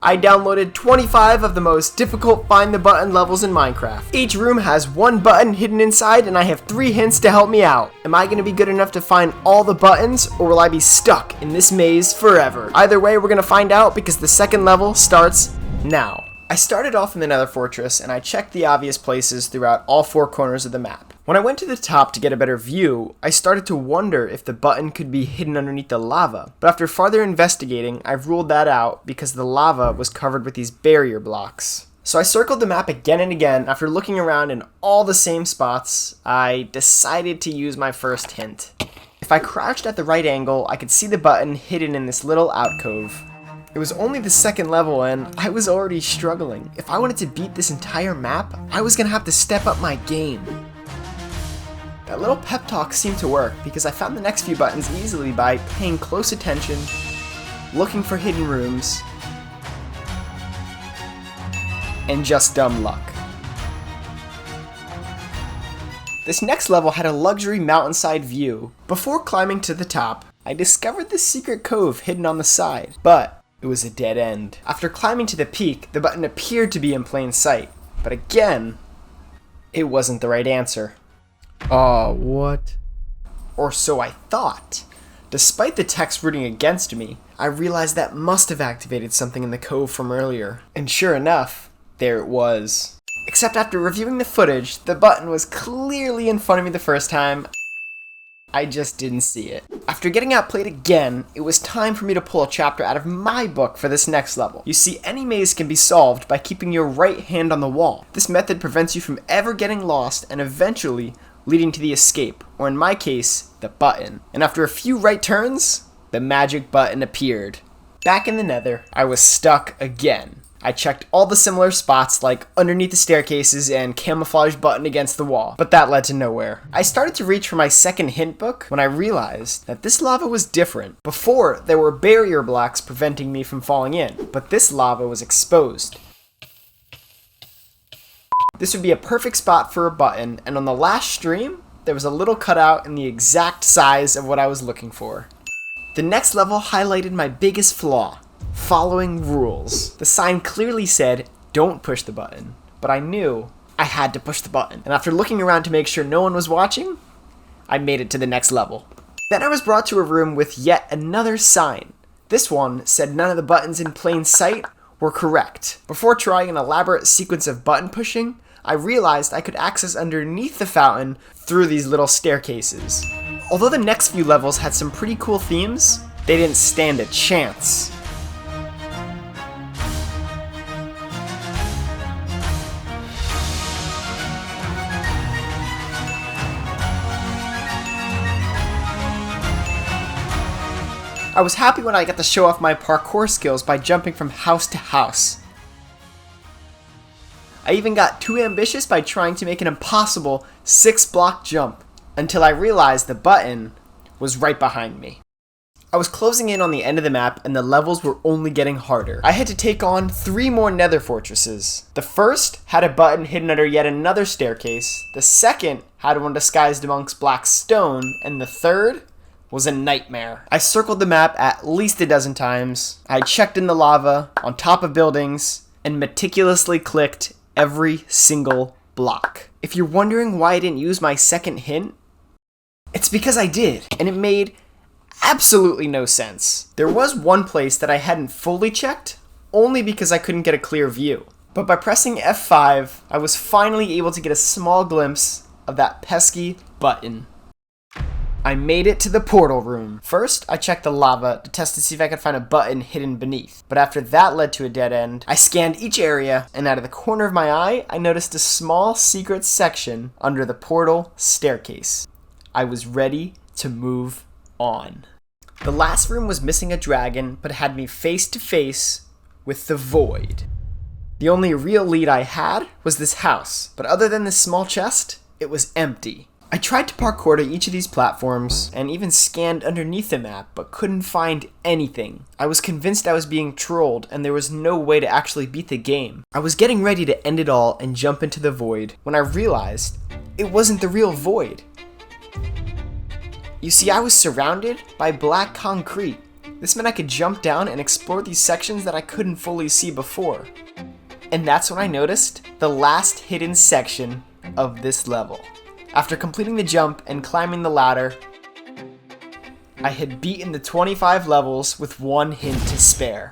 I downloaded 25 of the most difficult find the button levels in Minecraft. Each room has one button hidden inside and I have 3 hints to help me out. Am I going to be good enough to find all the buttons, or will I be stuck in this maze forever? Either way, we're going to find out because the second level starts now. I started off in the nether fortress and I checked the obvious places throughout all 4 corners of the map. When I went to the top to get a better view, I started to wonder if the button could be hidden underneath the lava. But after farther investigating, I've ruled that out because the lava was covered with these barrier blocks. So I circled the map again and again. After looking around in all the same spots, I decided to use my first hint. If I crouched at the right angle, I could see the button hidden in this little alcove. It was only the second level and I was already struggling. If I wanted to beat this entire map, I was gonna have to step up my game. That little pep talk seemed to work because I found the next few buttons easily by paying close attention, looking for hidden rooms, and just dumb luck. This next level had a luxury mountainside view. Before climbing to the top, I discovered this secret cove hidden on the side, but it was a dead end. After climbing to the peak, the button appeared to be in plain sight, but again, it wasn't the right answer. Aw, what? Or so I thought. Despite the text rooting against me, I realized that must have activated something in the cove from earlier. And sure enough, there it was. Except after reviewing the footage, the button was clearly in front of me the first time. I just didn't see it. After getting outplayed again, it was time for me to pull a chapter out of my book for this next level. You see, any maze can be solved by keeping your right hand on the wall. This method prevents you from ever getting lost and eventually leading to the escape, or in my case, the button. And after a few right turns, the magic button appeared. Back in the nether, I was stuck again. I checked all the similar spots like underneath the staircases and camouflage button against the wall, but that led to nowhere. I started to reach for my second hint book when I realized that this lava was different. Before, there were barrier blocks preventing me from falling in, but this lava was exposed. This would be a perfect spot for a button, and on the last stream, there was a little cutout in the exact size of what I was looking for. The next level highlighted my biggest flaw: following rules. The sign clearly said, don't push the button, but I knew I had to push the button. And after looking around to make sure no one was watching, I made it to the next level. Then I was brought to a room with yet another sign. This one said none of the buttons in plain sight were correct. Before trying an elaborate sequence of button pushing, I realized I could access underneath the fountain through these little staircases. Although the next few levels had some pretty cool themes, they didn't stand a chance. I was happy when I got to show off my parkour skills by jumping from house to house. I even got too ambitious by trying to make an impossible 6-block jump until I realized the button was right behind me. I was closing in on the end of the map and the levels were only getting harder. I had to take on 3 more nether fortresses. The first had a button hidden under yet another staircase, the second had one disguised amongst black stone, and the third was a nightmare. I circled the map at least a dozen times. I checked in the lava, on top of buildings, and meticulously clicked every single block. If you're wondering why I didn't use my second hint, it's because I did, and it made absolutely no sense. There was one place that I hadn't fully checked, only because I couldn't get a clear view. But by pressing F5, I was finally able to get a small glimpse of that pesky button. I made it to the portal room. First, I checked the lava to test to see if I could find a button hidden beneath. But after that led to a dead end, I scanned each area, and out of the corner of my eye, I noticed a small secret section under the portal staircase. I was ready to move on. The last room was missing a dragon, but had me face to face with the void. The only real lead I had was this house, but other than this small chest, it was empty. I tried to parkour to each of these platforms and even scanned underneath the map, but couldn't find anything. I was convinced I was being trolled and there was no way to actually beat the game. I was getting ready to end it all and jump into the void when I realized it wasn't the real void. You see, I was surrounded by black concrete, This meant I could jump down and explore these sections that I couldn't fully see before. And that's when I noticed the last hidden section of this level. After completing the jump and climbing the ladder, I had beaten the 25 levels with one hint to spare.